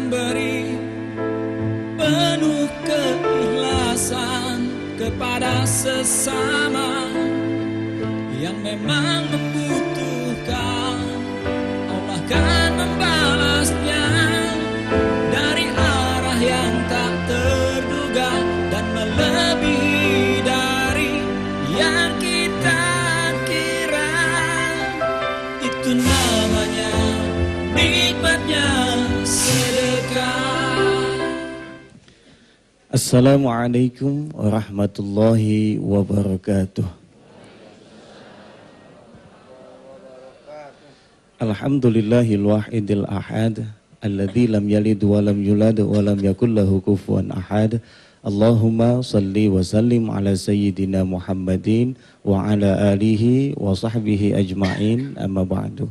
memberi penuh keikhlasan kepada sesama yang memang membutuhkan. Allah kan membalasnya dari arah yang tak terduga dan melebihi dari yang kita kira. Itu namanya nikmatnya sedekah. Assalamualaikum warahmatullahi wabarakatuh. Alhamdulillahil wahidil ahad alladzi lam yalid wa lam yulad wa lam yakul lahu kufuwan ahad. Allahumma salli wa sallim ala sayyidina Muhammadin wa ala alihi wa sahbihi ajma'in, amma ba'du.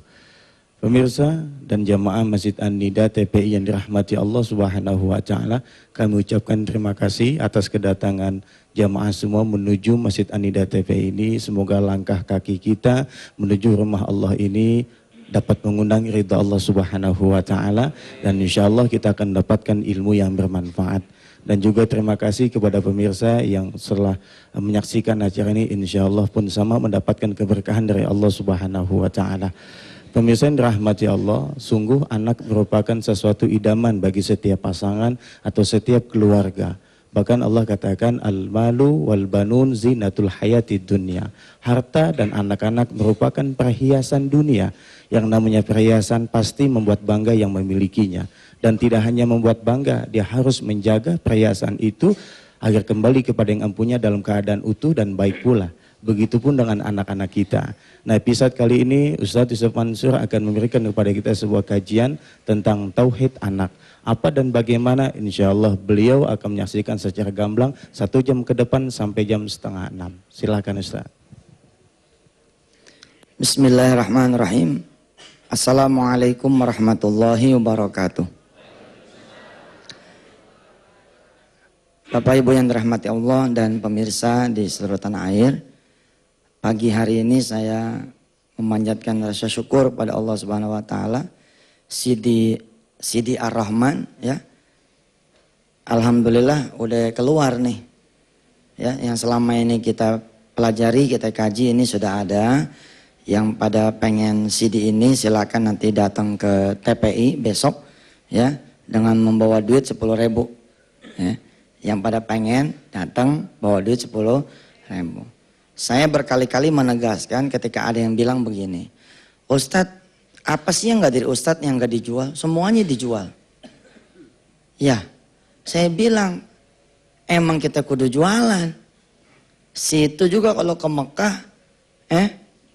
Pemirsa dan jamaah Masjid An-Nida TPI yang dirahmati Allah Subhanahu wa taala, kami ucapkan terima kasih atas kedatangan jamaah semua menuju Masjid An-Nida TPI ini. Semoga langkah kaki kita menuju rumah Allah ini dapat mengundang ridha Allah Subhanahu wa taala, dan insyaallah kita akan mendapatkan ilmu yang bermanfaat. Dan juga terima kasih kepada pemirsa yang setelah menyaksikan acara ini insyaallah pun sama mendapatkan keberkahan dari Allah Subhanahu wa taala. Pemirsa yang dirahmati Allah, sungguh anak merupakan sesuatu idaman bagi setiap pasangan atau setiap keluarga. Bahkan Allah katakan al-malu wal banun zinatul hayatid dunya. Harta dan anak-anak merupakan perhiasan dunia. Yang namanya perhiasan pasti membuat bangga yang memilikinya. Dan tidak hanya membuat bangga, dia harus menjaga perhiasan itu agar kembali kepada yang empunya dalam keadaan utuh dan baik pula. Begitupun dengan anak-anak kita. Nah, episode kali ini Ustadz Yusuf Mansur akan memberikan kepada kita sebuah kajian tentang tauhid anak. Apa dan bagaimana, insya Allah beliau akan menyaksikan secara gamblang 1 jam ke depan sampai jam 5:30. Silakan Ustadz. Bismillahirrahmanirrahim. Assalamualaikum warahmatullahi wabarakatuh. Bapak Ibu yang dirahmati Allah dan pemirsa di seluruh tanah air, pagi hari ini saya memanjatkan rasa syukur pada Allah Subhanahu wa taala. Sidi Ar-Rahman ya. Alhamdulillah udah keluar nih. Ya, yang selama ini kita pelajari, kita kaji ini sudah ada. Yang pada pengen CD ini silakan nanti datang ke TPI besok ya dengan membawa duit 10.000 ya. Yang pada pengen datang bawa duit 10.000. Saya berkali-kali menegaskan ketika ada yang bilang begini, Ustadz, apa sih yang gak dari Ustadz yang gak dijual? Semuanya dijual. Ya, saya bilang, emang kita kudu jualan. Situ juga kalau ke Mekah,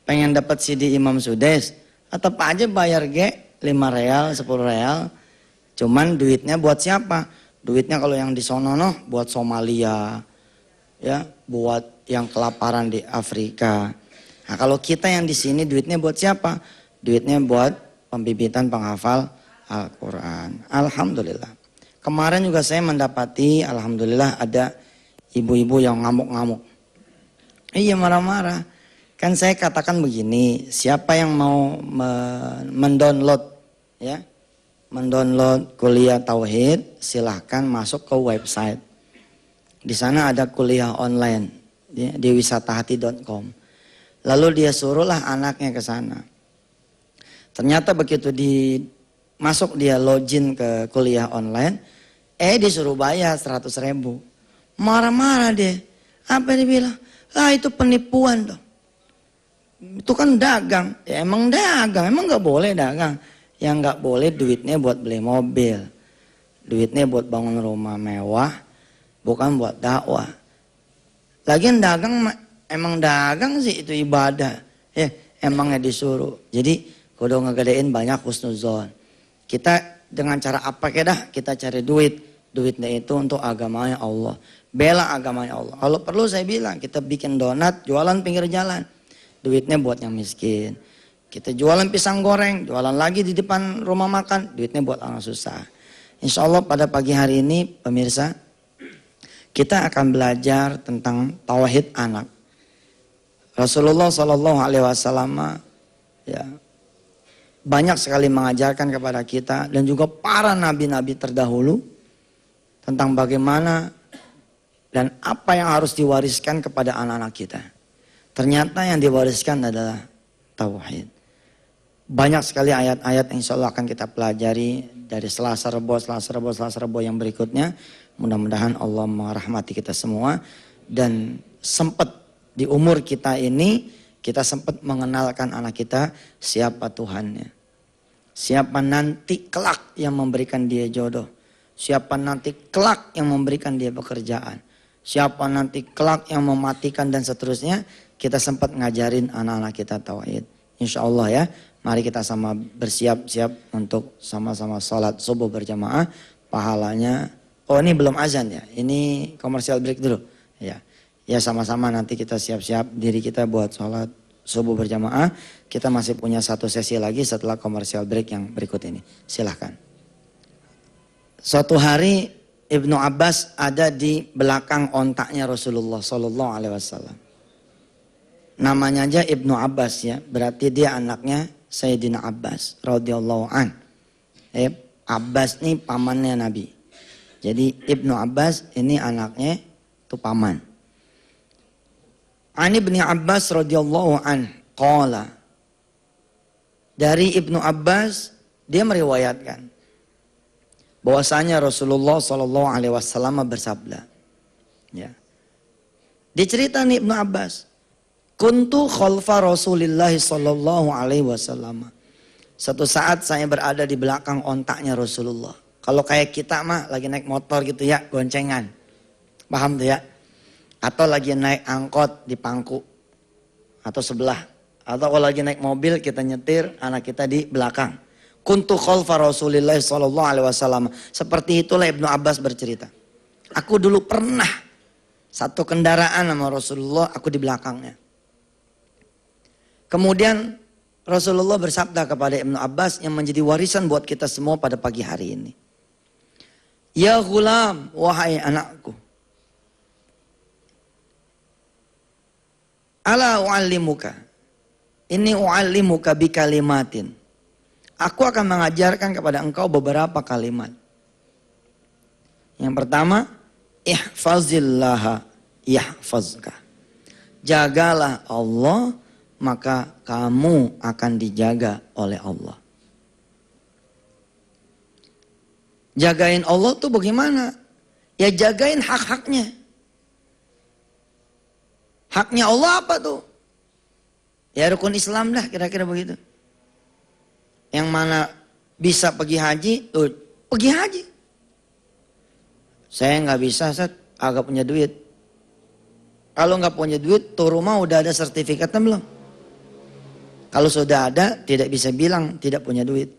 pengen dapat CD Imam Sudes, tetap aja bayar 5 real, 10 real. Cuman duitnya buat siapa? Duitnya kalau yang di sono buat Somalia, ya, buat yang kelaparan di Afrika. Nah, kalau kita yang di sini duitnya buat siapa? Duitnya buat pembibitan penghafal Al-Quran. Alhamdulillah. Kemarin juga saya mendapati, alhamdulillah ada ibu-ibu yang ngamuk-ngamuk. Iya, marah-marah. Kan saya katakan begini, siapa yang mau mendownload, ya, mendownload kuliah tauhid, silahkan masuk ke website. Di sana ada kuliah online ya, di wisatahati.com. Lalu dia suruhlah anaknya ke sana. Ternyata begitu masuk dia login ke kuliah online, disuruh bayar 100.000. Marah-marah dia. Apa dia bilang? Itu penipuan dong. Itu kan dagang. Ya emang dagang, emang gak boleh dagang. Yang gak boleh duitnya buat beli mobil. Duitnya buat bangun rumah mewah, bukan buat dakwah. Lagian dagang emang dagang sih itu ibadah. Ya, emangnya disuruh. Jadi kudu ngegedein banyak husnuzon. Kita dengan cara apa dah kita cari duit. Duitnya itu untuk agamanya Allah. Bela agamanya Allah. Kalau perlu saya bilang kita bikin donat, jualan pinggir jalan. Duitnya buat yang miskin. Kita jualan pisang goreng, jualan lagi di depan rumah makan. Duitnya buat orang susah. Insya Allah pada pagi hari ini pemirsa, kita akan belajar tentang tauhid anak. Rasulullah SAW ya, banyak sekali mengajarkan kepada kita dan juga para nabi-nabi terdahulu tentang bagaimana dan apa yang harus diwariskan kepada anak-anak kita. Ternyata yang diwariskan adalah tauhid. Banyak sekali ayat-ayat yang insya Allah akan kita pelajari dari Selasa Rebo yang berikutnya. Mudah-mudahan Allah merahmati kita semua. Dan sempat di umur kita ini, kita sempat mengenalkan anak kita siapa Tuhannya. Siapa nanti kelak yang memberikan dia jodoh. Siapa nanti kelak yang memberikan dia pekerjaan. Siapa nanti kelak yang mematikan dan seterusnya. Kita sempat ngajarin anak-anak kita tauhid. Insya Allah ya. Mari kita sama bersiap-siap untuk sama-sama sholat subuh berjamaah. Pahalanya, oh ini belum azan ya. Ini komersial break dulu. Ya sama-sama nanti kita siap-siap diri kita buat sholat subuh berjamaah. Kita masih punya satu sesi lagi setelah komersial break yang berikut ini. Silahkan. Suatu hari Ibnu Abbas ada di belakang ontaknya Rasulullah Sallallahu Alaihi Wasallam. Namanya aja Ibnu Abbas ya, berarti dia anaknya Sayyidina Abbas radhiyallahu an. Abbas ini pamannya Nabi. Jadi Ibnu Abbas ini anaknya itu paman. Ani bin Abbas radhiyallahu an qala. Dari Ibnu Abbas dia meriwayatkan bahwasanya Rasulullah sallallahu alaihi wasallam bersabda. Ya. Dicerita nih Ibnu Abbas, kuntu khalfa Rasulillah sallallahu alaihi wasallam. Satu saat saya berada di belakang ontaknya Rasulullah. Kalau kayak kita mah lagi naik motor gitu ya, goncengan. Paham tuh ya? Atau lagi naik angkot di pangku atau sebelah. Atau kalau lagi naik mobil kita nyetir, anak kita di belakang. Kuntu khalfa Rasulillah sallallahu alaihi wasallam. Seperti itulah Ibnu Abbas bercerita. Aku dulu pernah satu kendaraan sama Rasulullah, aku di belakangnya. Kemudian Rasulullah bersabda kepada Ibnu Abbas yang menjadi warisan buat kita semua pada pagi hari ini. Ya ghulam, wahai anakku. Ala u'allimuka. Ini u'allimuka bi kalimatin. Aku akan mengajarkan kepada engkau beberapa kalimat. Yang pertama, ihfazillaha yahfazka. Jagalah Allah, maka kamu akan dijaga oleh Allah. Jagain Allah tuh bagaimana? Ya jagain hak-haknya. Haknya Allah apa tuh? Ya rukun Islam dah kira-kira begitu. Yang mana bisa pergi haji, tuh pergi haji. Saya nggak bisa, Ustaz, agak punya duit. Kalau nggak punya duit, tuh rumah udah ada sertifikatnya belum? Kalau sudah ada, tidak bisa bilang tidak punya duit.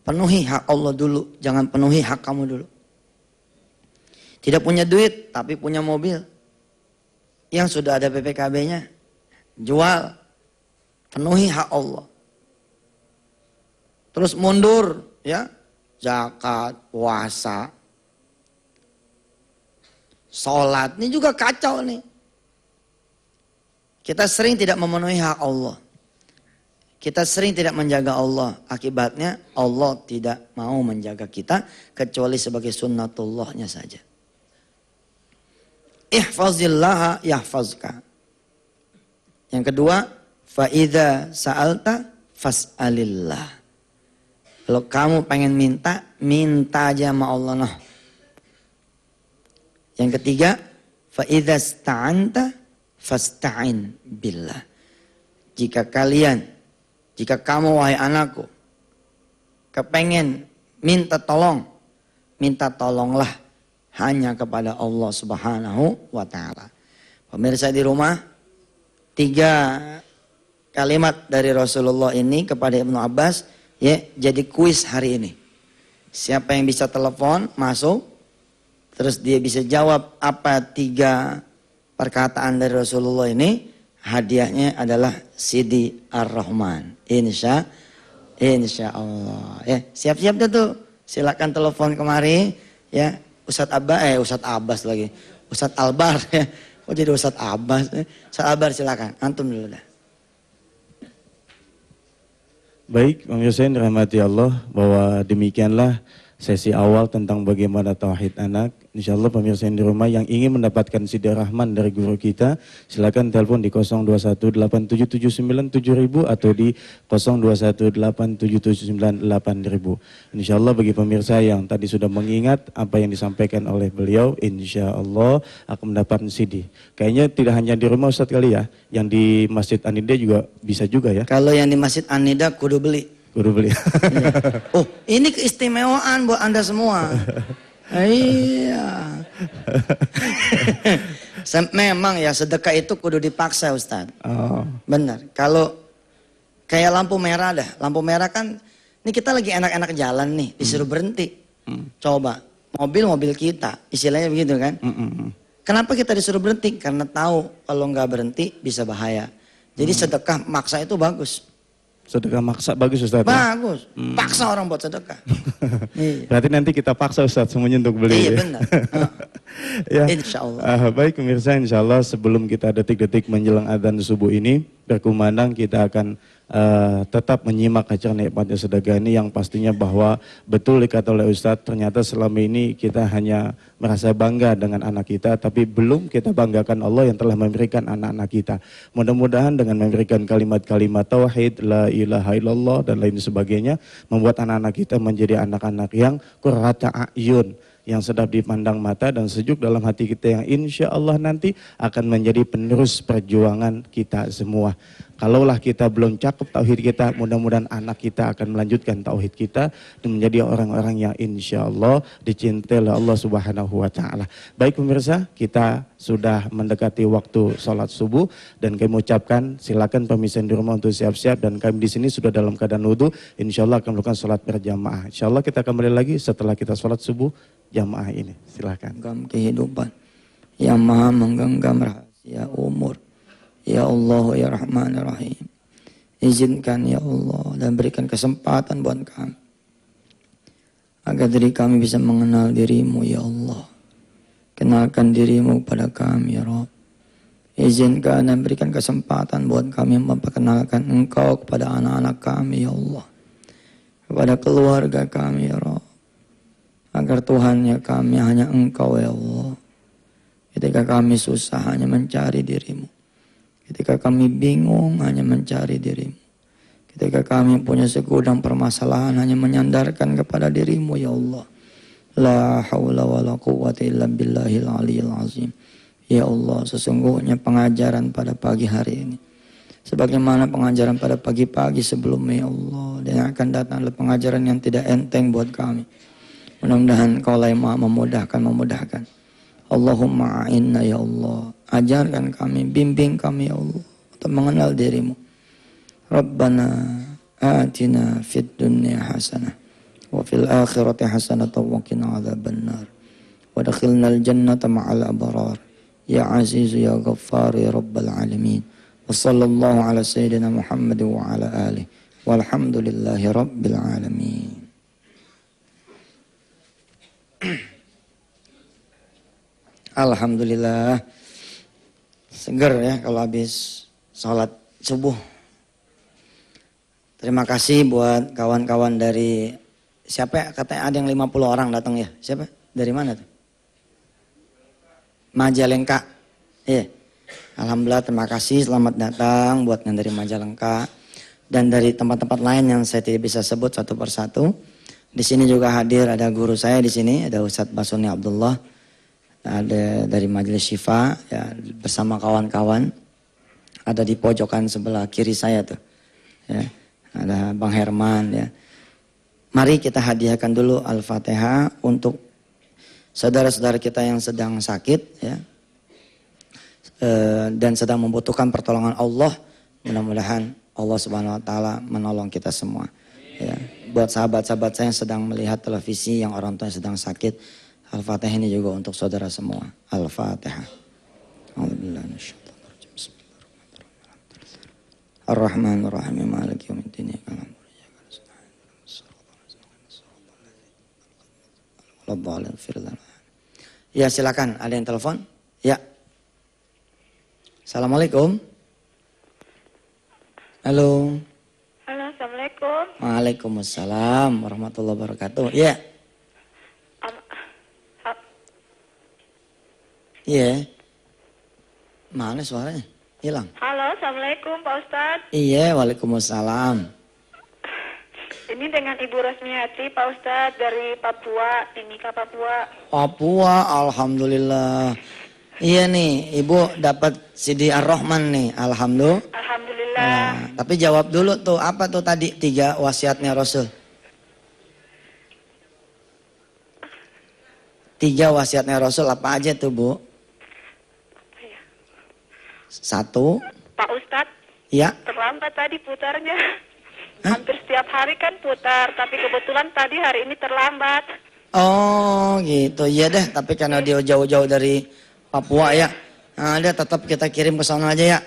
Penuhi hak Allah dulu, jangan penuhi hak kamu dulu. Tidak punya duit, tapi punya mobil. Yang sudah ada PPKB-nya, jual. Penuhi hak Allah. Terus mundur, ya, zakat, puasa, sholat, ini juga kacau nih. Kita sering tidak memenuhi hak Allah. Kita sering tidak menjaga Allah. Akibatnya Allah tidak mau menjaga kita kecuali sebagai sunnatullahnya saja. Ihfazillaha yahfazka. Yang kedua, fa idza sa'alta fas'alillah. Kalau kamu pengen minta, minta aja sama Allah. Nah. Yang ketiga, fa idza sta'anta fasta'in billah. Jika kamu wahai anakku, kepengen minta tolong, minta tolonglah hanya kepada Allah Subhanahu wa ta'ala. Pemirsa di rumah, 3 kalimat dari Rasulullah ini kepada Ibnu Abbas, ya, jadi kuis hari ini. Siapa yang bisa telepon, masuk, terus dia bisa jawab apa 3 perkataan dari Rasulullah ini, hadiahnya adalah CD Ar-Rahman. Insya Allah. Ya, siap-siap dah tuh. Silakan telepon kemari, ya. Ustadz Abbas lagi. Ustadz Albar, ya. Oh jadi Ustadz Abbas. Ustadz Albar silakan, antum dulu dah. Baik, pemirsa yang dirahmati Allah, bahwa demikianlah sesi awal tentang bagaimana tauhid anak. Insyaallah pemirsa yang di rumah yang ingin mendapatkan sidir rahman dari guru kita, silakan telepon di 02187797.000 atau di 02187798.000. Insyaallah bagi pemirsa yang tadi sudah mengingat apa yang disampaikan oleh beliau, insyaallah akan mendapatkan CD. Kayaknya tidak hanya di rumah Ustadz kali ya, yang di Masjid Anida juga bisa juga ya. Kalau yang di Masjid Anida kudu beli. Kudu beli. Iya. Oh, ini keistimewaan buat Anda semua. Iya. Memang ya sedekah itu kudu dipaksa Ustaz. Oh. Benar. Kalau kayak lampu merah dah. Lampu merah kan, ini kita lagi enak-enak jalan nih, disuruh berhenti. Coba, mobil kita, istilahnya begitu kan. Kenapa kita disuruh berhenti? Karena tahu kalau nggak berhenti bisa bahaya. Jadi sedekah maksa itu bagus. Sedekah maksa bagus Ustaz. Bagus. Paksa orang buat sedekah. Iya. Berarti nanti kita paksa Ustaz semuanya untuk beli. Iya Ya? benar. Ya. Insya Allah. Baik pemirsa, insya Allah sebelum kita detik-detik menjelang adzan subuh ini berkumandang, kita akan tetap menyimak acara nikmatnya sedekah ini, yang pastinya bahwa betul dikata oleh Ustadz, ternyata selama ini kita hanya merasa bangga dengan anak kita, tapi belum kita banggakan Allah yang telah memberikan anak-anak kita. Mudah-mudahan dengan memberikan kalimat-kalimat tauhid, la ilaha illallah dan lain sebagainya, membuat anak-anak kita menjadi anak-anak yang qurrata a'yun, yang sedap dipandang mata dan sejuk dalam hati kita, yang insya Allah nanti akan menjadi penerus perjuangan kita semua. Kalaulah kita belum cakep tauhid kita, mudah-mudahan anak kita akan melanjutkan tauhid kita dan menjadi orang-orang yang insya Allah dicintai oleh Allah Subhanahu wa Ta'ala. Baik pemirsa, kita sudah mendekati waktu sholat subuh dan kami ucapkan silakan pemirsa di rumah untuk siap-siap, dan kami di sini sudah dalam keadaan wudhu. Insya Allah akan melakukan sholat berjamaah. Insya Allah kita kembali lagi setelah kita sholat subuh jamaah ini. Silakan. Genggam kehidupan yang maha menggenggam rahasia umur. Ya Allah ya Rahman ya Rahim, izinkan ya Allah dan berikan kesempatan buat kami agar diri kami bisa mengenal dirimu ya Allah. Kenalkan dirimu pada kami ya Rabb. Izinkan dan berikan kesempatan buat kami memperkenalkan Engkau kepada anak-anak kami ya Allah, kepada keluarga kami ya Rabb, agar Tuhan ya kami hanya Engkau ya Allah. Ketika kami susah hanya mencari dirimu, ketika kami bingung hanya mencari dirimu, ketika kami punya segudang permasalahan hanya menyandarkan kepada dirimu ya Allah. La haula wa la quwwata illa billahil aliyil azim. Ya Allah, sesungguhnya pengajaran pada pagi hari ini, sebagaimana pengajaran pada pagi-pagi sebelumnya ya Allah, dan yang akan datang adalah pengajaran yang tidak enteng buat kami. Mudah-mudahan Kau lah yang maha memudahkan. Allahumma a'inna ya Allah. Ajarkan kami, bimbing kami ya Allah untuk mengenal dirimu. Rabbana atina fid dunya hasanah wa fil akhirati hasanah wa qina adzabannar. Wa dakhilnal jannata ma'al abrar. Ya aziz ya ghaffar ya rabbal alamin. Wa sallallahu ala sayyidina Muhammad wa ala alihi. Walhamdulillahi rabbil alamin. Alhamdulillah, seger ya kalau habis sholat subuh. Terima kasih buat kawan-kawan dari, siapa ya, katanya ada yang 50 orang datang ya, siapa? Dari mana tuh? Majalengka. Iya. Alhamdulillah, terima kasih, selamat datang buat yang dari Majalengka dan dari tempat-tempat lain yang saya tidak bisa sebut satu persatu. Di sini juga hadir ada guru saya di sini, ada Ustadz Basuni Abdullah. Ada dari Majelis Syifa ya, bersama kawan-kawan, ada di pojokan sebelah kiri saya tuh ya, ada Bang Herman ya. Mari kita hadiahkan dulu Al-Fatihah untuk saudara-saudara kita yang sedang sakit ya, dan sedang membutuhkan pertolongan Allah. Mudah-mudahan Allah Subhanahu wa Ta'ala menolong kita semua ya. Buat sahabat-sahabat saya yang sedang melihat televisi yang orang tuanya sedang sakit, Al-Fatihah ini juga untuk saudara semua. Al-Fatihah. Ar-Rahmanir-Rahim. Maliki yaumiddin. Ya silakan, ada yang telepon? Ya. Assalamualaikum. Halo. Halo, Assalamualaikum. Waalaikumsalam warahmatullahi wabarakatuh. Ya. Iya. Mana suaranya? Hilang. Halo, Assalamualaikum Pak Ustadz. Iya, waalaikumsalam. Ini dengan Ibu Rosmiati Pak Ustadz dari Papua, Timika Papua. Papua, alhamdulillah. Iya nih, Ibu dapat CD Ar-Rahman nih, alhamdulillah. Alhamdulillah. Tapi jawab dulu tuh, apa tuh tadi 3 wasiatnya Rasul? 3 wasiatnya Rasul apa aja tuh, Bu? 1. Pak Ustadz, Ya. terlambat tadi putarnya. Hampir setiap hari kan putar, tapi kebetulan tadi hari ini terlambat. Oh gitu, iya deh. Tapi karena dia jauh-jauh dari Papua ya, nah, dia tetap kita kirim ke sana aja ya.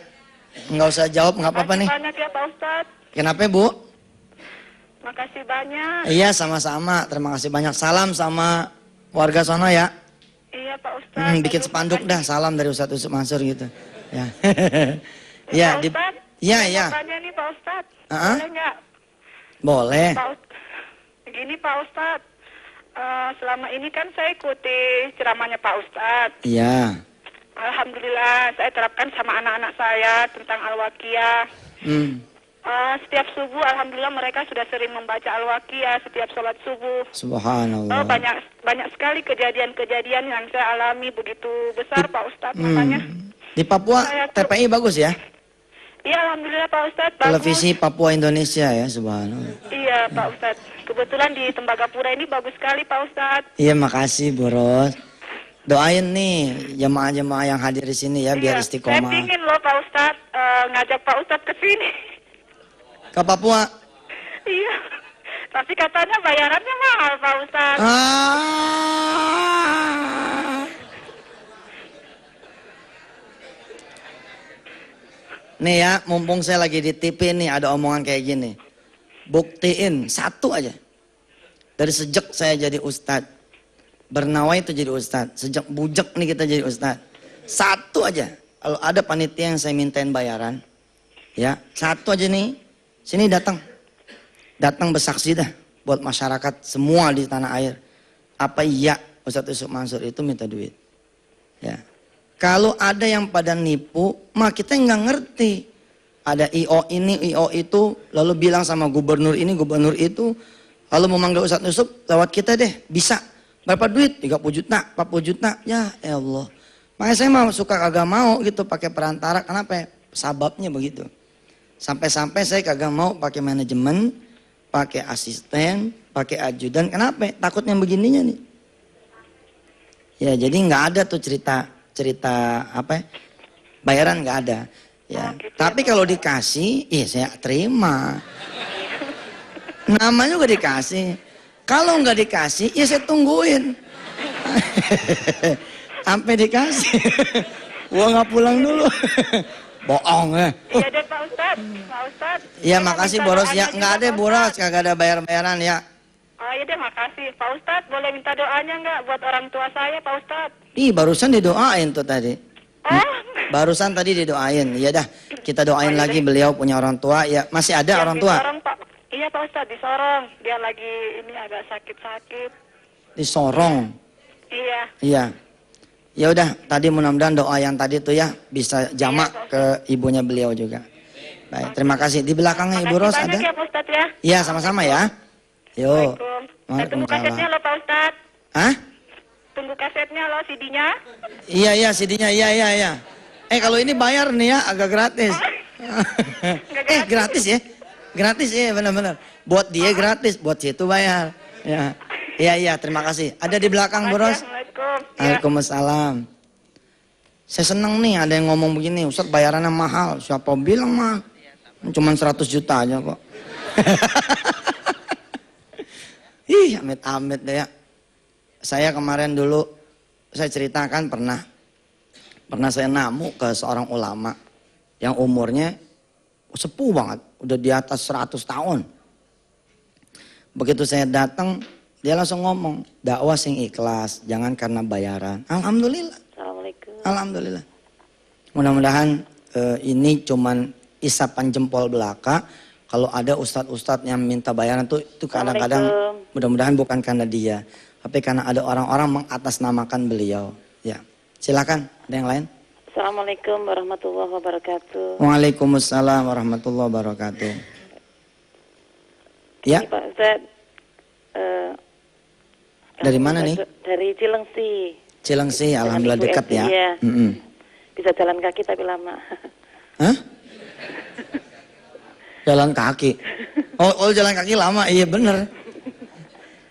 Nggak usah jawab, nggak apa-apa nih. Makasih banyak ya Pak Ustadz. Kenapa Bu? Makasih banyak. Iya sama-sama, terima kasih banyak. Salam sama warga sana ya. Iya Pak Ustadz. Bikin Aduh, spanduk makasih. dah, salam dari Ustadz Yusuf Mansur gitu. Ya. Ya, Ya, Pak Ustadz, ya, saya ya. mau tanya nih Pak Ustadz. Ah? Boleh nggak? Boleh. Begini Pak Ustadz, selama ini kan saya ikuti ceramahnya Pak Ustadz. Iya. Alhamdulillah saya terapkan sama anak-anak saya tentang Al-Waqiah. Setiap subuh Alhamdulillah mereka sudah sering membaca Al-Waqiah setiap sholat subuh. Subhanallah. Banyak sekali kejadian-kejadian yang saya alami begitu besar Pak Ustadz. Makanya Di Papua Saya tuh- TPI bagus ya? iya Alhamdulillah Pak Ustadz bagus. Televisi Papua Indonesia ya, subhanallah. Iya Pak Ustadz. Kebetulan di Tembagapura ini bagus sekali Pak Ustadz. Iya makasih Bu Ros. Doain nih jemaah-jemaah yang hadir di sini ya biar Iya, saya istiqomah. pingin loh Pak Ustadz ngajak Pak Ustadz ke sini. Ke Papua. Iya. Tapi katanya bayarannya mahal Pak Ustadz. Nih ya, mumpung saya lagi di TV nih ada omongan kayak gini. Buktiin 1 aja. Dari sejak saya jadi ustadz. Bernawai itu jadi ustadz. Sejak bujek nih kita jadi ustadz. 1 aja. Kalau ada panitia yang saya mintain bayaran. Ya, 1 aja nih. Sini datang. Datang bersaksi dah. Buat masyarakat semua di tanah air. Apa iya Ustadz Yusuf Mansur itu minta duit. Ya. Kalau ada yang pada nipu, mah kita nggak ngerti. Ada IO ini, IO itu, lalu bilang sama gubernur ini, gubernur itu, lalu memanggil Ustadz Yusuf, lewat kita deh, bisa. Berapa duit? 30 juta, 40 juta. Ya Allah. Makanya saya mah suka kagak mau gitu pakai perantara. Kenapa? Sababnya begitu. Sampai-sampai saya kagak mau pakai manajemen, pakai asisten, pakai ajudan. Kenapa? Takutnya begininya nih. Ya jadi nggak ada tuh cerita apa? Bayaran nggak ada. Ya. Tapi kalau dikasih, iya saya terima. Namanya juga dikasih. Kalau nggak dikasih, ya saya tungguin. Sampai dikasih. Gua nggak pulang dulu. Bohong ya. Iya deh Pak Ustadz. Pak Ustadz. Iya saya makasih minta Boros doanya ya. juga, Nggak ada Pak Boros, Ustadz. kagak ada bayar-bayaran ya. Oh iya deh makasih. Pak Ustadz boleh minta doanya nggak buat orang tua saya Pak Ustadz? Ih barusan didoain tuh tadi. Oh. Barusan tadi didoain. Ya dah, kita doain lagi beliau punya orang tua. Ya masih ada Yang orang di tua. Sorong, Pak. Iya Pak Ustadz di Sorong. Dia lagi ini agak sakit-sakit. Di Sorong. Iya. Iya. Ya udah, tadi mudah-mudahan doa yang tadi tuh ya bisa jamak Iya, Pak ke ibunya beliau juga. Baik, terima kasih. Di belakangnya Ibu Ros Makasih ada? banyak ya Pak Ustadz ya. Iya, sama-sama ya. Yuk. Assalamualaikum. Saya tunggu kasetnya Waalaikumsalam. loh Pak Ustadz. Hah? Tunggu kasetnya loh CD-nya. Iya, CD-nya. Iya. Kalau ini bayar nih ya, agak gratis. Nggak Gratis ya? Gratis ya, benar-benar. Buat dia gratis, buat situ bayar. Ya. Iya, terima kasih. Ada di belakang Bu Ros. Assalamualaikum. Ya. Waalaikumsalam. Saya seneng nih ada yang ngomong begini, Ustadz bayarannya mahal. Siapa bilang mah? Cuman 100 juta aja kok. Ih, amit-amit deh ya. Saya kemarin dulu, saya ceritakan pernah saya namu ke seorang ulama yang umurnya sepuh banget, udah di atas 100 tahun. Begitu saya datang, dia langsung ngomong, dakwah sing ikhlas, jangan karena bayaran. Alhamdulillah. Assalamualaikum. Alhamdulillah. Mudah-mudahan ini cuman isapan jempol belaka. Kalau ada ustadz-ustadz yang minta bayaran tuh itu kadang-kadang mudah-mudahan bukan karena dia, tapi karena ada orang-orang mengatasnamakan beliau. Ya, silakan. Ada yang lain? Assalamualaikum warahmatullahi wabarakatuh. Waalaikumsalam warahmatullahi wabarakatuh. Ya. Ini Pak Ustadz. Dari mana nih? Dari Cilengsi. Cilengsi, alhamdulillah dekat ya. Iya. Bisa jalan kaki tapi lama. Hah? Jalan kaki. Oh jalan kaki lama, iya bener.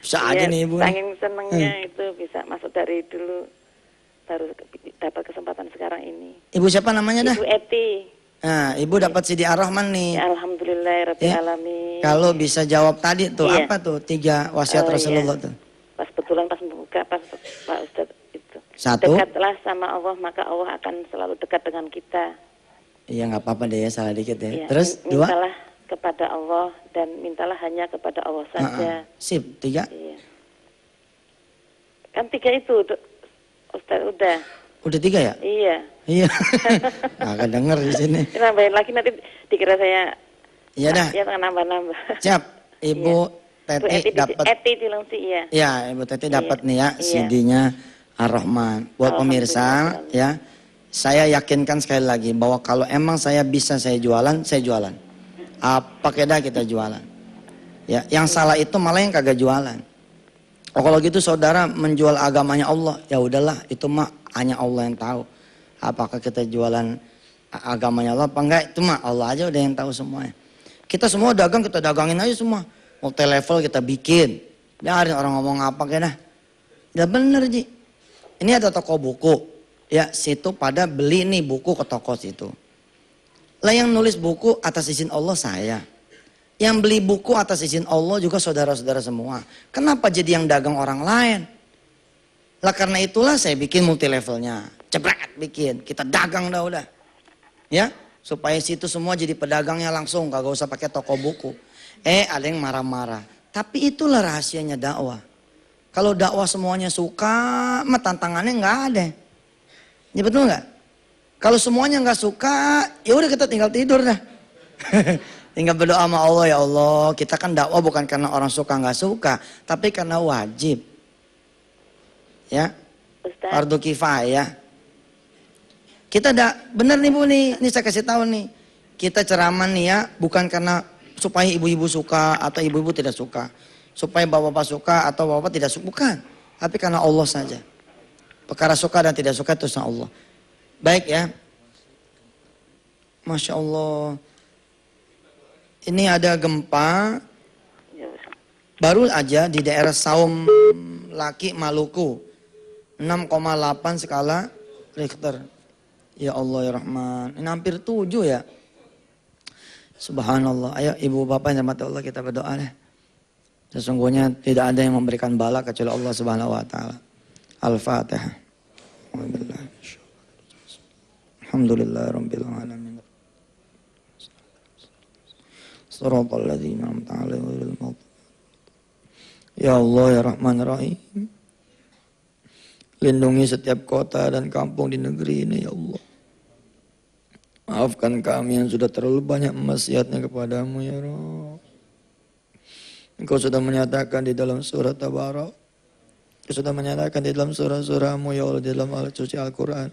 Bisa aja nih ibu. Saking senengnya itu bisa masuk dari dulu, baru dapat kesempatan sekarang ini. Ibu siapa namanya dah? Ibu Eti. Nah, ibu dapat CD Ar-Rahman nih. Ya, alhamdulillah alamin. Kalau bisa jawab tadi tuh iya. Apa tuh 3 wasiat Rasulullah tuh? Pas betulan pas membuka pas Pak Ustadz itu. 1. Dekatlah sama Allah maka Allah akan selalu dekat dengan kita. Iya nggak apa-apa deh ya, salah dikit ya. Ya, Terus 2. Mintalah kepada Allah dan mintalah hanya kepada Allah saja. Sip. 3. Iya. Kan 3 itu Ustaz udah. Udah 3 ya? Iya. Iya. Nggak denger di sini. Nambahin lagi nanti dikira saya. Iya dah. Ya nambah-nambah. Siap. Ibu Teti dapat. Eti Cilengsi iya. Ya, Ibu Teti dapat nih ya CD-nya Ar-Rahman. Buat pemirsa ya. Saya yakinkan sekali lagi bahwa kalau emang saya bisa saya jualan, saya jualan. Apa keda kita jualan. Ya, yang salah itu malah yang kagak jualan. Oh kalau gitu saudara menjual agamanya Allah, ya udahlah itu mah hanya Allah yang tahu. Apakah kita jualan agamanya Allah apa enggak, itu mah Allah aja udah yang tahu semuanya. Kita semua dagang, kita dagangin aja semua. Multi level kita bikin. Biarin orang ngomong apa keda. Ya bener Ji. Ini ada toko buku. Ya situ pada beli nih buku ke toko situ. Lah yang nulis buku atas izin Allah saya. Yang beli buku atas izin Allah juga saudara-saudara semua. Kenapa jadi yang dagang orang lain? Lah karena itulah saya bikin multi levelnya. Cebrek bikin, kita dagang dah udah. Ya, supaya situ semua jadi pedagangnya langsung, kagak usah pakai toko buku. Ada yang marah-marah. Tapi itulah rahasianya dakwah. Kalau dakwah semuanya suka, mah tantangannya nggak ada. Ya betul nggak? Kalau semuanya nggak suka, ya udah kita tinggal tidur dah. Tinggal berdoa sama Allah, ya Allah. Kita kan dakwah bukan karena orang suka nggak suka, tapi karena wajib. Ya, fardu kifayah. Kita bener nih Bu nih, ini saya kasih tahu nih. Kita ceramah nih ya, bukan karena supaya ibu-ibu suka atau ibu-ibu tidak suka, supaya bapak-bapak suka atau bapak tidak suka, bukan. Tapi karena Allah saja. Perkara suka dan tidak suka itu sama Allah. Baik ya. Masya Allah. Ini ada gempa. Baru aja di daerah Saum Laki, Maluku. 6,8 skala Richter. Ya Allah ya Rahman. Ini hampir 7 ya. Subhanallah. Ayo ibu bapak yang dirahmati Allah kita berdoa deh. Sesungguhnya tidak ada yang memberikan bala kecuali Allah Subhanahu wa taala. Al-Fatihah. Alhamdulillah rabbil alamin. Shiratal ladzina an'amta 'alaihim ghairil maghdubi. Ya Allah ya Rahman Rahim. Lindungi setiap kota dan kampung di negeri ini ya Allah. Maafkan kami yang sudah terlalu banyak maksiatnya kepadamu ya Rabb. Engkau sudah menyatakan di dalam surat Tabarak. Engkau sudah menyatakan di dalam surah-surahmu ya Allah, di dalam suci Al-Quran.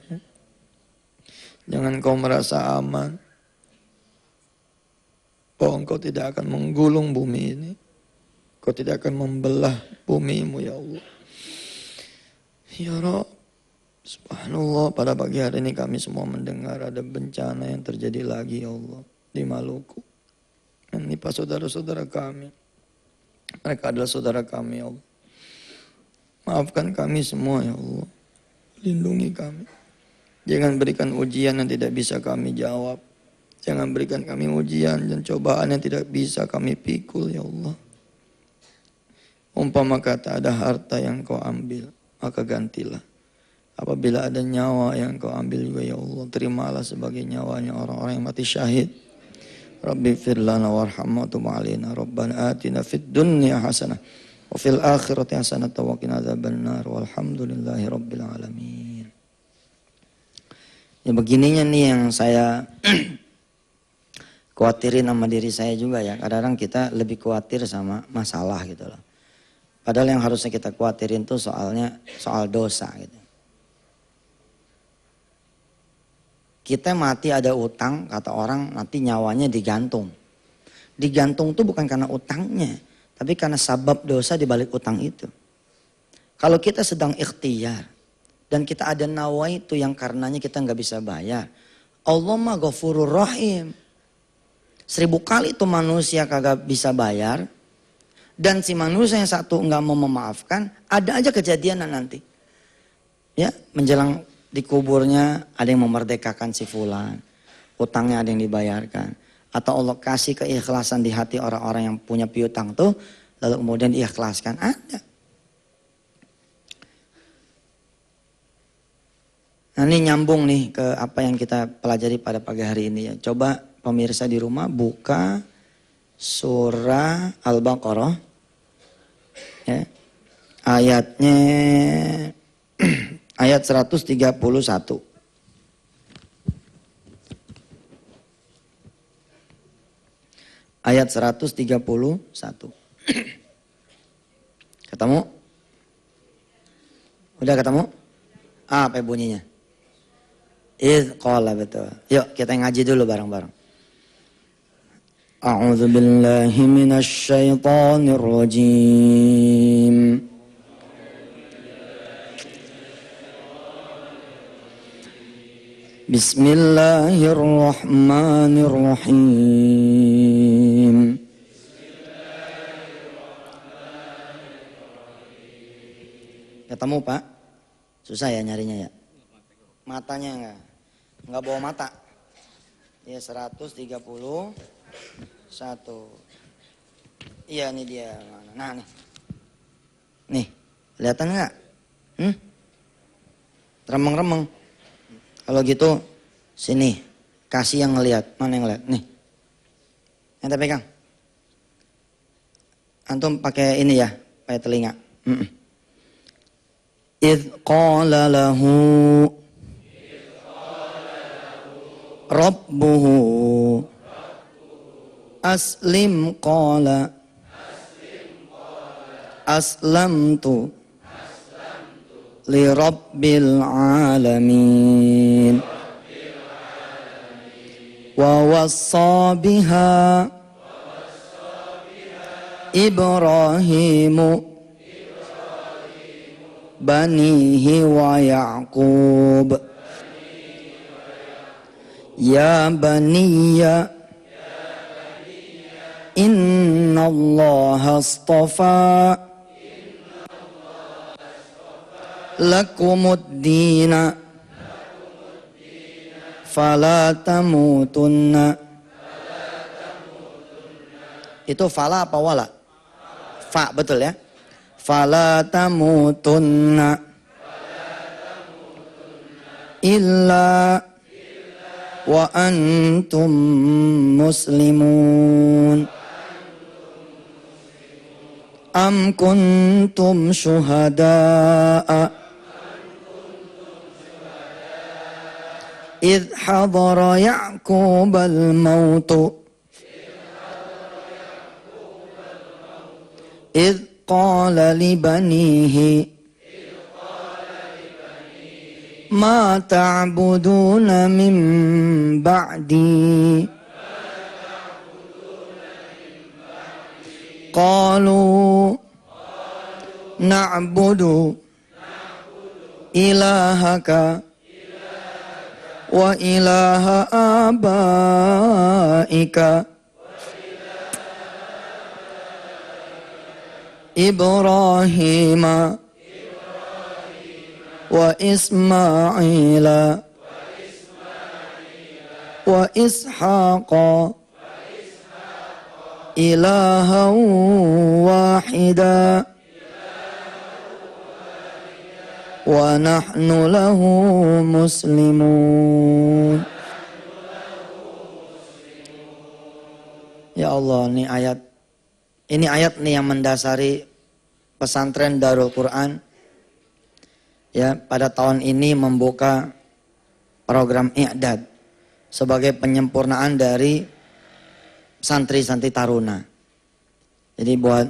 Jangan kau merasa aman. Oh engkau tidak akan menggulung bumi ini. Kau tidak akan membelah bumimu ya Allah. Ya Rabb. Subhanallah, pada pagi hari ini kami semua mendengar ada bencana yang terjadi lagi ya Allah. Di Maluku. Menimpa saudara-saudara kami. Mereka adalah saudara kami ya Allah. Maafkan kami semua ya Allah. Lindungi kami. Jangan berikan ujian yang tidak bisa kami jawab. Jangan berikan kami ujian dan cobaan yang tidak bisa kami pikul ya Allah. Umpama kata ada harta yang kau ambil, maka gantilah. Apabila ada nyawa yang kau ambil juga ya Allah, terimalah sebagai nyawanya orang-orang yang mati syahid. Rabbi fir lana warhamna wa tub alaina. Rabbana atina fid dunya hasanah wa fil akhirati hasanah wa qina adzabannar. Walhamdulillahi rabbil alamin. Ya begininya nih yang saya khawatirin sama diri saya juga ya. Kadang-kadang kita lebih khawatir sama masalah gitu loh. Padahal yang harusnya kita khawatirin tuh soal dosa gitu. Kita mati ada utang, kata orang nanti nyawanya digantung. Digantung tuh bukan karena utangnya, tapi karena sabab dosa di balik utang itu. Kalau kita sedang ikhtiar dan kita ada nawaitu yang karenanya kita nggak bisa bayar, Allah mah Ghafurur Rahim. 1000 kali itu manusia kagak bisa bayar, dan si manusia yang satu nggak mau memaafkan, ada aja kejadian nanti. Ya, menjelang di kuburnya ada yang memerdekakan si fulan, utangnya ada yang dibayarkan. Atau Allah kasih keikhlasan di hati orang-orang yang punya piutang tuh, lalu kemudian diikhlaskan, ada. Nah ini nyambung nih ke apa yang kita pelajari pada pagi hari ini ya. Coba pemirsa di rumah buka surah Al-Baqarah. Ya. Ayatnya ayat 131. Ayat 131. Ketemu? Udah ketemu? Apa bunyinya? Qala, betul. Yuk kita ngaji dulu bareng-bareng. A'udzu billahi minasy syaithanir rajim. Bismillahirrahmanirrahim. Ketemu Pak? Susah ya nyarinya ya? Matanya enggak bawa mata. Ya 131. Iya ini dia. Nah nih. Nih, kelihatan enggak? Remeng-remeng. Kalau gitu sini, kasih yang ngelihat. Mana yang ngelihat? Nih. Ente pegang. Antum pakai ini ya, pakai telinga. Idz qala lahu Rabbuhu aslim qala aslamtu li rabbil alamin wa wassa biha Ibrahimu banihi wa Ya'qub ya baniya inna Allah astafa lakumud dina fala tamutunna. Itu fala apa wala? Fa, betul ya? Fala tamutunna illa wa antum muslimun. Am kuntum syuhada'a idh hadara Ya'qub al-mautu idh qala li banihi ma ta'buduna min ba'di qalu na'budu ilahaka wa ilaha abaika Ibrahim wa Ismail wa Ishaq ilahan wahida wa nahnu lahu muslimun. Ya Allah, ini ayat nih yang mendasari pesantren Darul Quran. Ya, pada tahun ini membuka program i'dad sebagai penyempurnaan dari santri-santri taruna. Jadi buat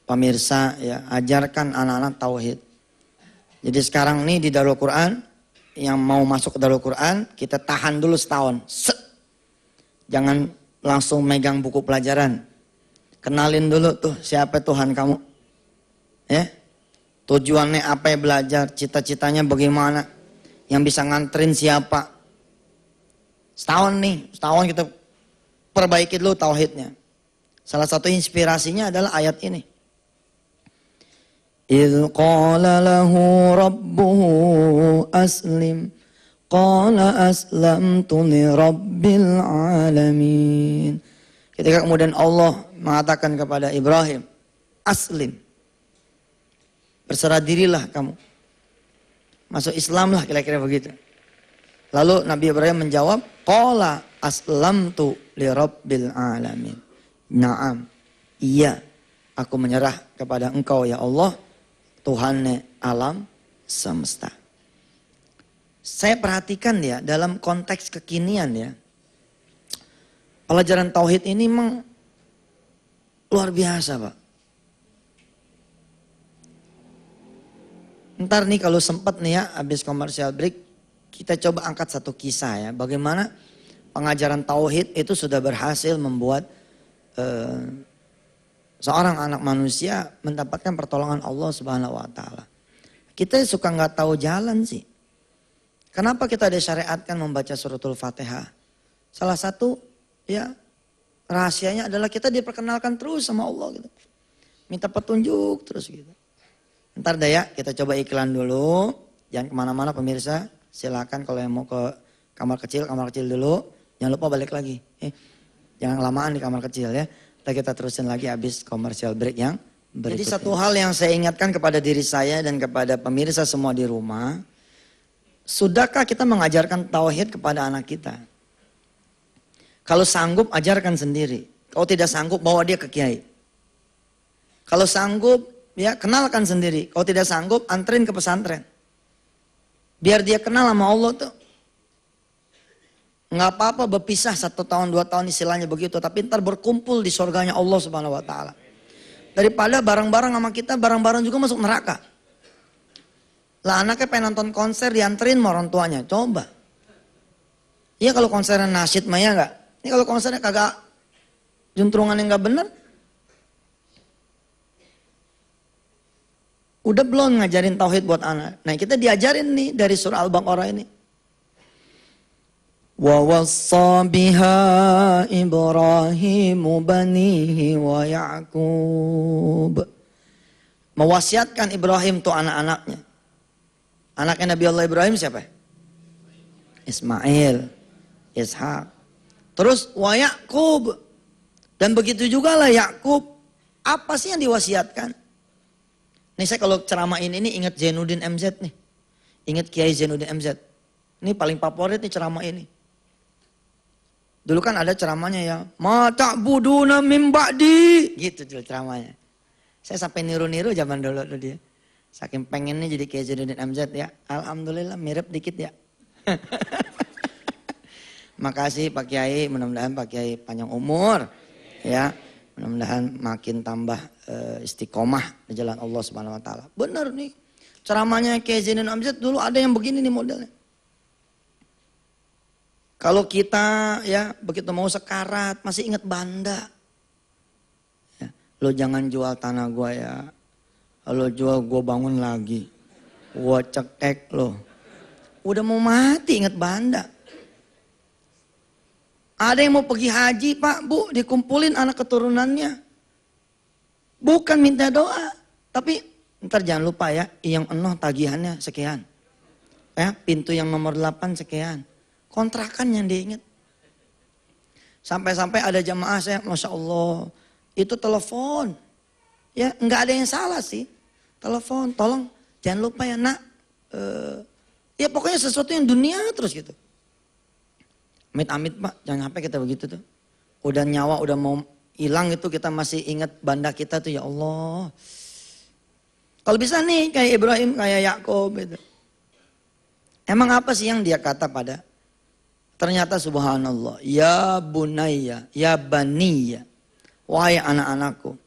pemirsa ya, ajarkan anak-anak tauhid. Jadi sekarang nih di Darul Quran, yang mau masuk ke Darul Quran, kita tahan dulu setahun. Jangan langsung megang buku pelajaran. Kenalin dulu tuh siapa Tuhan kamu. Ya. Tujuannya apa belajar, cita-citanya bagaimana. Yang bisa nganterin siapa. Setahun kita perbaiki dulu tauhidnya. Salah satu inspirasinya adalah ayat ini. إذ قال له ربه أسلم قال أسلمت لرب العالمين. Ketika kemudian Allah mengatakan kepada Ibrahim, aslim, berserah dirilah kamu, masuk Islam lah, kira-kira begitu. Lalu Nabi Ibrahim menjawab, qala aslamtu lirabbil alamin. Naam, iya, aku menyerah kepada engkau ya Allah, Tuhan alam semesta. Saya perhatikan ya, dalam konteks kekinian ya, pelajaran tauhid ini memang luar biasa Pak. Ntar nih kalau sempat nih ya, habis commercial break, kita coba angkat satu kisah ya, bagaimana pengajaran tauhid itu sudah berhasil membuat seorang anak manusia mendapatkan pertolongan Allah Subhanahu wa taala. Kita suka nggak tahu jalan sih. Kenapa kita disyariatkan membaca suratul Fatihah? Salah satu ya rahasianya adalah kita diperkenalkan terus sama Allah gitu. Minta petunjuk terus gitu. Ntar deh ya, kita coba iklan dulu. Jangan kemana-mana pemirsa. Silakan kalau yang mau ke kamar kecil dulu. Jangan lupa balik lagi. Jangan kelamaan di kamar kecil ya. Kita terusin lagi habis commercial break yang berikutnya. Jadi satu hal yang saya ingatkan kepada diri saya dan kepada pemirsa semua di rumah. Sudahkah kita mengajarkan tauhid kepada anak kita? Kalau sanggup ajarkan sendiri. Kalau tidak sanggup bawa dia ke kiai. Kalau sanggup ya kenalkan sendiri. Kalau tidak sanggup anterin ke pesantren. Biar dia kenal sama Allah tuh. Nggak apa-apa berpisah 1 tahun 2 tahun istilahnya begitu, tapi ntar berkumpul di surganya Allah Subhanahu wa taala. Daripada bareng-bareng sama kita, bareng-bareng juga masuk neraka. Lah anaknya pengen nonton konser dianterin sama orang tuanya, coba. Iya kalau konsernya nasyid mah ya enggak. Ini kalau konsernya kagak juntrungan yang enggak bener. Udah belum ngajarin tauhid buat anak. Nah kita diajarin nih dari surah Al-Baqarah ini. وَوَصَّى بِهَا إِبْرَاهِيمُ بَنِيهِ وَيَعْقُوبَ. Mewasiatkan Ibrahim tuh anak-anaknya. Anaknya Nabi Allah Ibrahim siapa? Ismail, Ishak. Terus wa Ya'qub. Dan begitu juga lah Ya'qub. Apa sih yang diwasiatkan? Nih saya kalau ceramain ini ingat Zainuddin MZ nih. Ingat Kiai Zainuddin MZ. Ini paling favorit nih ceramah ini. Dulu kan ada ceramahnya ya, ma ta'buduna min ba'di, gitu ceramahnya. Saya sampai niru-niru zaman dulu tuh dia. Saking pengennya jadi kayak Zainuddin MZ ya. Alhamdulillah mirip dikit ya. Makasih Pak Kiai, mudah-mudahan Pak Kiai panjang umur ya. Mudah-mudahan makin tambah istiqomah di jalan Allah Subhanahu wa taala. Benar nih. Ceramahnya kayak Zainuddin MZ dulu ada yang begini nih modelnya. Kalau kita ya begitu mau sekarat masih ingat Banda. Ya, lo jangan jual tanah gua ya. Kalau jual gua bangun lagi. Gua cekek lo. Udah mau mati ingat Banda. Ada yang mau pergi haji Pak Bu, dikumpulin anak keturunannya. Bukan minta doa. Tapi ntar jangan lupa ya, yang enoh tagihannya sekian. Ya, pintu yang nomor 8 sekian. Kontrakan yang diingat. Sampai-sampai ada jamaah saya, Masya Allah, itu telepon. Ya, nggak ada yang salah sih. Telepon, tolong jangan lupa ya nak. Ya pokoknya sesuatu yang dunia terus gitu. Amit-amit Pak, jangan sampai kita begitu tuh. Udah nyawa, udah mau hilang itu kita masih ingat Banda kita tuh ya Allah. Kalau bisa nih kayak Ibrahim, kayak Yakub gitu. Emang apa sih yang dia kata pada Ternyata subhanallah, ya bunayya, ya baniya, wahai anak-anakku,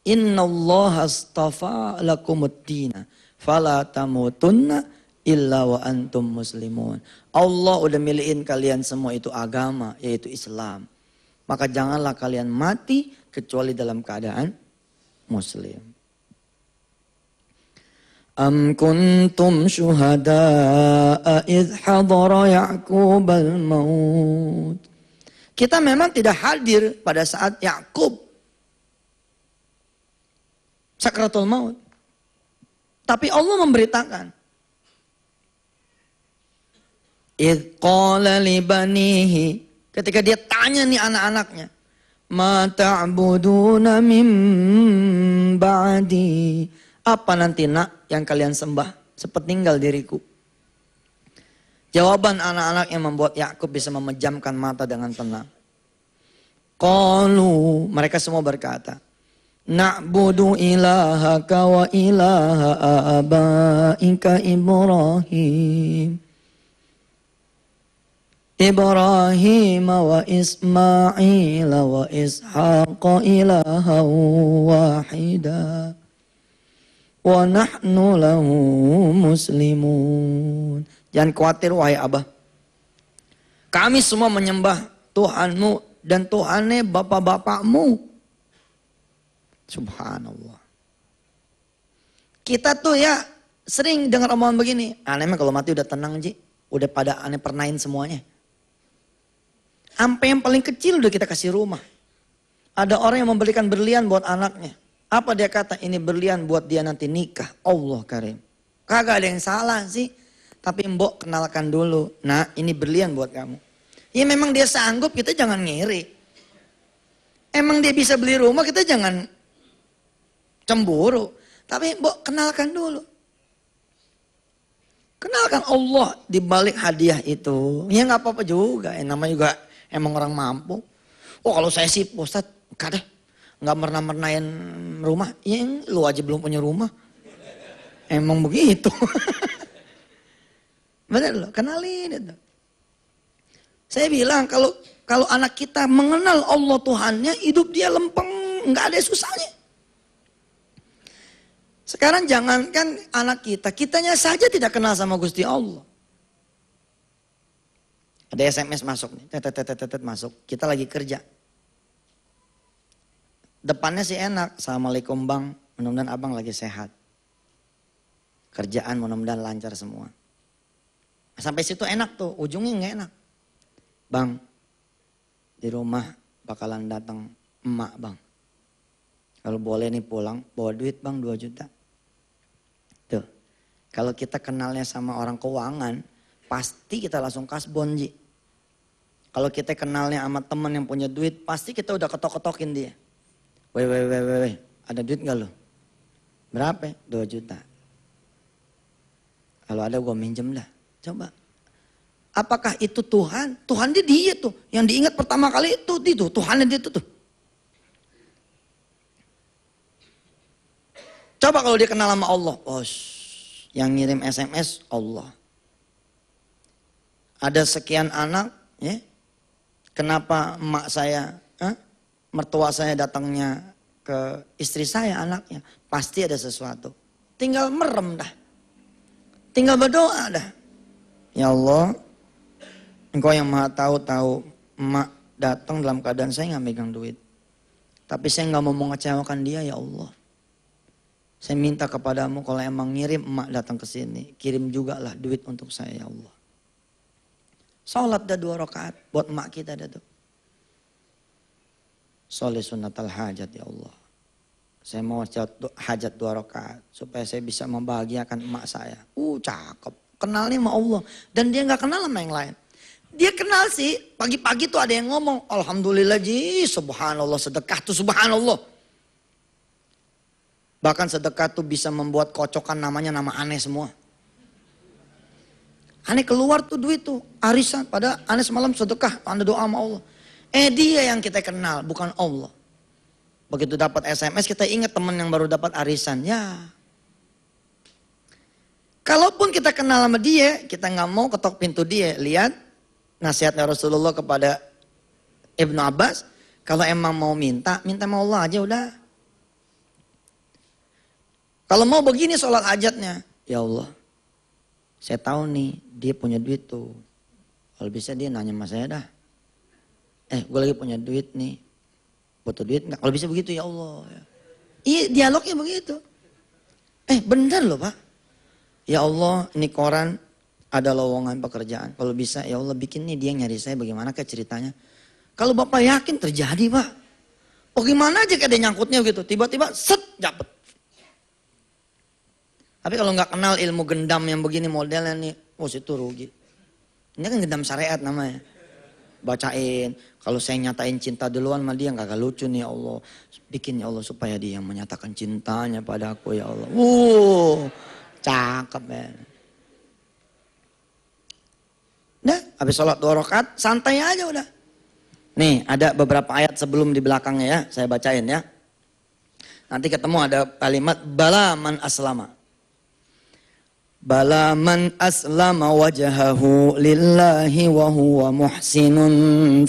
innallaha astafa lakumuddina, fala tamutunna illa wa antum muslimun. Allah udah milihin kalian semua itu agama, yaitu Islam. Maka janganlah kalian mati kecuali dalam keadaan muslim. Am kuntum syuhada'a idh hadara Ya'qub al-maut. Kita memang tidak hadir pada saat Ya'qub sakratul maut. Tapi Allah memberitakan. Idh qala li banihi, ketika dia tanya nih anak-anaknya, ma ta'buduna min ba'di. Apa nanti nak yang kalian sembah sepeninggal diriku? Jawaban anak-anak yang membuat Yakub bisa memejamkan mata dengan tenang. Qalu, mereka semua berkata, na'budu ilahaka wa ilaha abaika Ibrahim. Ibrahim wa Ismail wa Ishaq ilaha wahida. Wa nahnu lahu muslimun. Jangan khawatir wahai Abah. Kami semua menyembah Tuhanmu dan Tuhannya bapak-bapakmu. Subhanallah. Kita tuh ya sering dengar omongan begini. Aneh kalau mati udah tenang Ji. Udah pada aneh pernain semuanya. Sampai yang paling kecil udah kita kasih rumah. Ada orang yang membelikan berlian buat anaknya. Apa dia kata? Ini berlian buat dia nanti nikah. Allah karim. Kagak ada yang salah sih. Tapi mbok kenalkan dulu. Nah ini berlian buat kamu. Ya memang dia sanggup, kita jangan ngiri. Emang dia bisa beli rumah, kita jangan cemburu. Tapi mbok kenalkan dulu. Kenalkan Allah di balik hadiah itu. Ya gak apa-apa juga. Namanya juga emang orang mampu. Oh kalau saya sih Ustadz, kadang nggak pernah-pernahin rumah, ya lu aja belum punya rumah. Emang begitu. Bener loh, kenalin itu. Saya bilang kalau anak kita mengenal Allah Tuhannya, hidup dia lempeng, nggak ada susahnya. Sekarang jangankan anak kita, kitanya saja tidak kenal sama Gusti Allah. Ada SMS masuk nih, tetet masuk. Kita lagi kerja. Depannya sih enak, assalamualaikum bang, mudah-mudahan abang lagi sehat. Kerjaan mudah-mudahan lancar semua. Sampai situ enak tuh, ujungnya nggak enak. Bang, di rumah bakalan datang emak bang. Kalau boleh nih pulang, bawa duit bang 2 juta. Tuh, kalau kita kenalnya sama orang keuangan, pasti kita langsung kasbon Ji. Kalau kita kenalnya sama teman yang punya duit, pasti kita udah ketok-ketokin dia. Weh, ada duit gak lo? Berapa? 2 juta. Kalau ada gue minjem dah. Coba. Apakah itu Tuhan? Tuhan dia tuh. Yang diingat pertama kali itu Tuhannya dia tuh. Coba kalau dia kenal sama Allah. Oh, yang ngirim SMS Allah. Ada sekian anak. Ya. Kenapa emak saya... mertua saya datangnya ke istri saya, anaknya. Pasti ada sesuatu. Tinggal merem dah. Tinggal berdoa dah. Ya Allah, Engkau yang maha tahu emak datang dalam keadaan saya nggak megang duit. Tapi saya nggak mau mengecewakan dia ya Allah. Saya minta kepadamu kalau emang ngirim emak datang ke sini, kirim juga lah duit untuk saya ya Allah. Salat dah 2 rakaat buat emak kita dah tuh. Sholih sunnatal hajat ya Allah. Saya mau hajat 2 rakaat supaya saya bisa membahagiakan emak saya. Cakep. Kenalnya sama Allah. Dan dia gak kenal sama yang lain. Dia kenal sih. Pagi-pagi tuh ada yang ngomong. Alhamdulillah Ji. Subhanallah sedekah tuh subhanallah. Bahkan sedekah tuh bisa membuat kocokan namanya nama aneh semua. Aneh keluar tuh duit tuh. Arisan. Pada aneh semalam sedekah. Anda doa sama Allah. Dia yang kita kenal, bukan Allah. Begitu dapat SMS kita ingat teman yang baru dapat arisan. Ya. Kalaupun kita kenal sama dia, kita nggak mau ketok pintu dia. Lihat, nasihatnya Rasulullah kepada Ibnu Abbas, kalau emang mau minta sama Allah aja udah. Kalau mau begini sholat hajatnya, ya Allah, saya tahu nih dia punya duit tuh. Kalau bisa dia nanya sama saya dah. Gue lagi punya duit nih, butuh duit nggak? Kalau bisa begitu ya Allah. Iya, dialognya begitu. Bener loh Pak. Ya Allah, ini koran ada lowongan pekerjaan. Kalau bisa ya Allah bikin nih dia nyari saya, bagaimana ke ceritanya. Kalau Bapak yakin terjadi Pak. Oh gimana aja kayak ada nyangkutnya gitu. Tiba-tiba set dapet. Tapi kalau nggak kenal ilmu gendam yang begini modelnya nih. Oh situ rugi. Ini kan gendam syariat namanya. Bacain. Kalau saya nyatain cinta duluan sama dia gak lucu nih ya Allah. Bikin ya Allah supaya dia menyatakan cintanya padaku ya Allah. Cakep ya. Udah habis sholat 2 rakaat santai aja udah. Nih ada beberapa ayat sebelum di belakangnya ya, saya bacain ya. Nanti ketemu ada kalimat bala man aslama. Bala man aslama wajhahu lillahi wa huwa muhsinun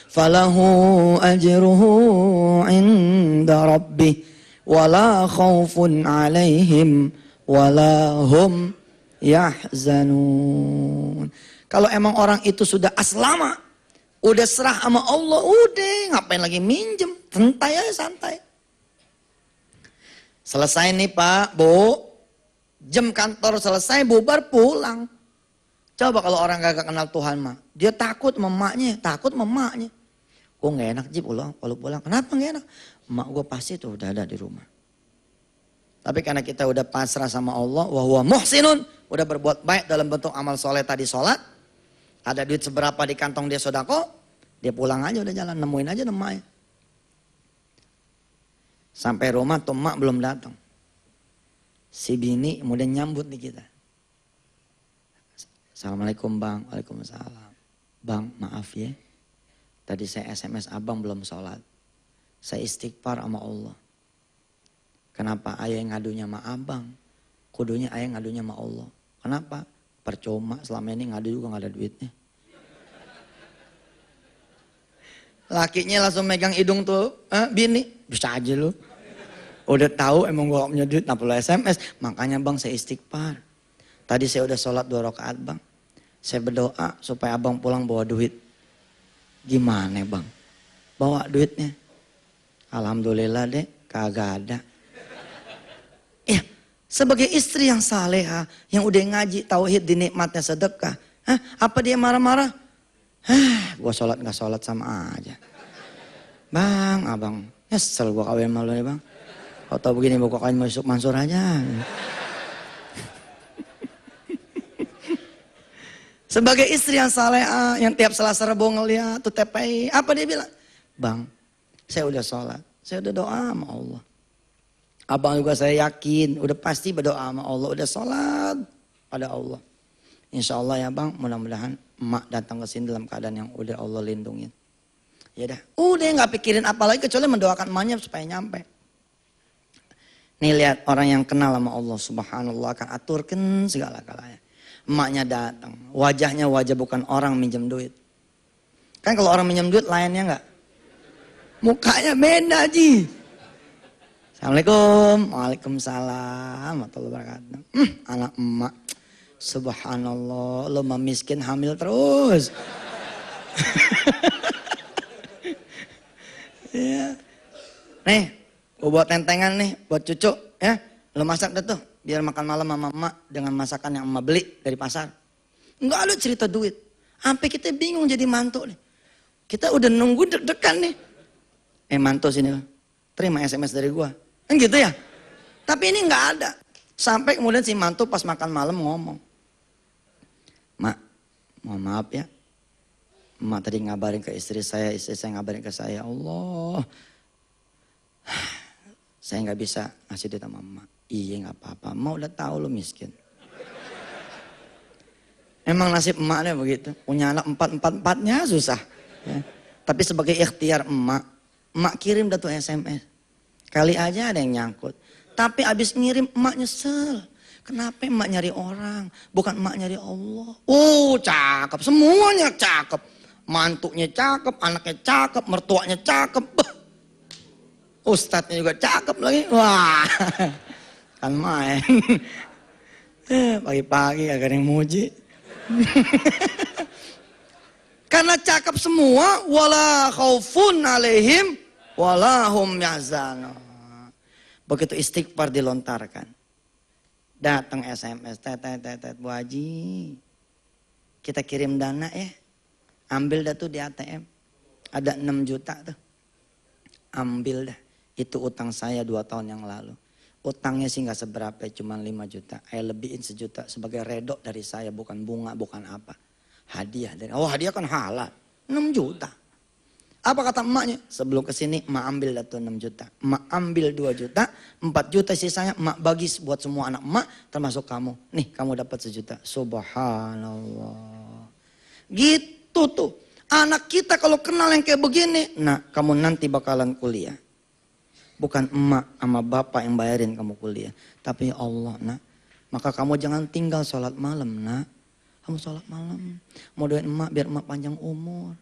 falahu ajruhu inda rabbih wala khawfun alaihim wala hum yahzanun. Kalau emang orang itu sudah aslama, udah serah sama Allah, udah ngapain lagi minjem, santai aja santai. Selesai nih Pak, Bu, jam kantor selesai, bubar pulang. Coba kalau orang gak kenal Tuhan mah, dia takut sama emaknya, Kok gak enak Ji pulang, kalau pulang, kenapa gak enak? Emak gue pasti tuh udah ada di rumah. Tapi karena kita udah pasrah sama Allah, wa huwa muhsinun, udah berbuat baik dalam bentuk amal soleh tadi sholat, ada duit seberapa di kantong dia sodako, dia pulang aja udah jalan, nemuin aja emaknya. Sampai rumah tuh emak belum datang. Si bini kemudian nyambut di kita. Assalamualaikum Bang, waalaikumsalam. Bang maaf ya, tadi saya SMS abang belum sholat. Saya istighfar sama Allah. Kenapa ayah ngadunya sama abang? Kudunya ayah ngadunya sama Allah. Kenapa? Percuma selama ini ngadu juga gak ada duitnya. Lakinya langsung megang hidung tuh, bini, bisa aja lu. Udah tahu emang gua gak punya duit, kenapa lu SMS? Makanya Bang saya istighfar. Tadi saya udah sholat 2 rakaat Bang. Saya berdoa supaya abang pulang bawa duit. Gimana Bang? Bawa duitnya? Alhamdulillah deh, kagak ada. Ya, sebagai istri yang saleha, yang udah ngaji tauhid dinikmatnya sedekah, apa dia marah-marah? Gua sholat gak sholat sama aja. Bang, abang, nyesel gua kawin malu nih Bang. Kau tau begini gua kawin masuk Mansur aja. Sebagai istri yang saleha, yang tiap Selasa Rebo ngeliat tuh TPI, apa dia bilang? Bang, saya udah sholat, saya udah doa sama Allah. Abang juga saya yakin, udah pasti berdoa sama Allah, udah sholat pada Allah. Insya Allah ya Bang, mudah-mudahan emak datang ke sini dalam keadaan yang udah Allah lindungin. Ya udah nggak pikirin apa lagi kecuali mendoakan emaknya supaya nyampe. Nih lihat orang yang kenal sama Allah Subhanallah akan aturkan segala galanya. Emaknya datang, wajahnya wajah bukan orang minjem duit. Kan kalau orang minjem duit lainnya nggak? Mukanya beda Ji. Assalamualaikum, waalaikumsalam, warahmatullahi wabarakatuh. Anak emak, subhanallah, lo miskin hamil terus. Ya. Nih, gue buat tentengan nih, buat cucu, ya. Lo masak deh tuh, biar makan malam sama emak dengan masakan yang emak beli dari pasar. Enggak ada cerita duit. Sampai kita bingung jadi mantu nih. Kita udah nunggu deg-degan nih. Mantu sini, terima SMS dari gua. Kan gitu ya. Tapi ini nggak ada. Sampai kemudian si mantu pas makan malam ngomong. Mak, mohon maaf ya. Emak tadi ngabarin ke istri saya ngabarin ke saya. Allah, saya nggak bisa ngasih duit sama emak. Iya nggak apa-apa, emak udah tahu lo miskin. Emang nasib emaknya begitu. Punya anak 4-4-4-nya susah. Ya. Tapi sebagai ikhtiar emak kirim dah tuh SMS. Kali aja ada yang nyangkut. Tapi abis ngirim emak nyesel. Kenapa emak nyari orang? Bukan emak nyari Allah. Oh cakep, semuanya cakep. Mantunya cakep, anaknya cakep, mertuanya cakep. Ustadznya juga cakep lagi. Wah, kan main. Pagi-pagi agak ada yang muji. Karena cakep semua, wala khaufun alaihim, wala hum yahzanun. Begitu istighfar dilontarkan. Datang SMS, tet Bu Haji. Kita kirim dana ya. Ambil dah tuh di ATM. Ada 6 juta tuh. Ambil dah. Itu utang saya 2 tahun yang lalu. Utangnya sih gak seberapa, cuma 5 juta. Saya lebihin 1 juta sebagai redok dari saya. Bukan bunga, bukan apa. Hadiah. Oh hadiah kan halal. 6 juta. Apa kata emaknya? Sebelum kesini emak ambil dah tuh 6 juta. Emak ambil 2 juta. 4 juta sisanya emak bagi buat semua anak emak. Termasuk kamu. Nih kamu dapat 1 juta. Subhanallah. Gitu tuh. Anak kita kalau kenal yang kayak begini. Nah kamu nanti bakalan kuliah. Bukan emak sama bapak yang bayarin kamu kuliah. Tapi Allah nak. Maka kamu jangan tinggal sholat malam nak. Kamu sholat malam. Mau doain emak biar emak panjang umur.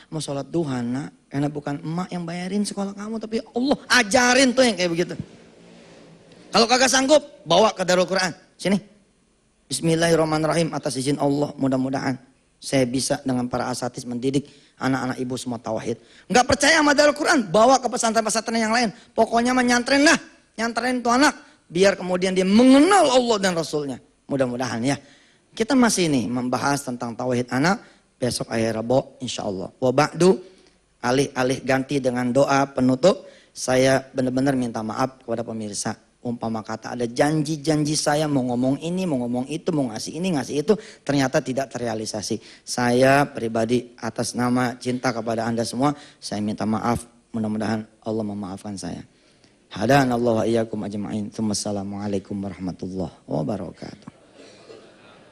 Mau sholat duha nak. Karena bukan emak yang bayarin sekolah kamu. Tapi Allah ajarin tuh yang kayak begitu. Kalau kagak sanggup. Bawa ke Darul Quran. Sini. Bismillahirrahmanirrahim. Atas izin Allah. Mudah-mudahan. Saya bisa dengan para asatis mendidik anak-anak ibu semua tauhid. Enggak percaya sama Darul Quran. Bawa ke pesantren-pesantren yang lain. Pokoknya menyantren lah. Nyantren tuh anak. Biar kemudian dia mengenal Allah dan Rasulnya. Mudah-mudahan ya. Kita masih nih membahas tentang tauhid anak. Besok hari Rabu insya Allah. Wa ba'du, alih-alih ganti dengan doa penutup. Saya benar-benar minta maaf kepada pemirsa. Umpama kata ada janji-janji saya mau ngomong ini, mau ngomong itu, mau ngasih ini, ngasih itu. Ternyata tidak terrealisasi. Saya pribadi atas nama cinta kepada Anda semua. Saya minta maaf. Mudah-mudahan Allah memaafkan saya. Hadanallahu wa iyyakum ajma'in. Assalamualaikum warahmatullahi wabarakatuh.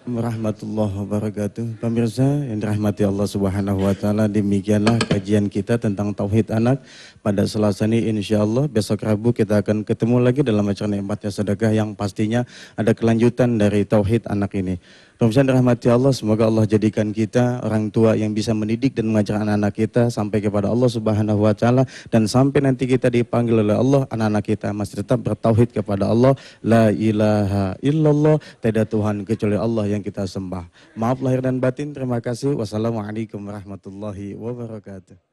Warahmatullahi wabarakatuh. Pemirsa yang dirahmati Allah Subhanahu wa taala, demikianlah kajian kita tentang tauhid anak pada Selasa ini insyaallah. Besok Rabu kita akan ketemu lagi dalam acara Nikmatnya Sedekah yang pastinya ada kelanjutan dari tauhid anak ini. Pemirsa yang dirahmati Allah, semoga Allah jadikan kita orang tua yang bisa mendidik dan mengajar anak-anak kita sampai kepada Allah Subhanahu wa taala, dan sampai nanti kita dipanggil oleh Allah, anak-anak kita masih tetap bertauhid kepada Allah. La ilaha illallah, tiada Tuhan kecuali Allah yang kita sembah. Maaf lahir dan batin, terima kasih. Wassalamualaikum warahmatullahi wabarakatuh.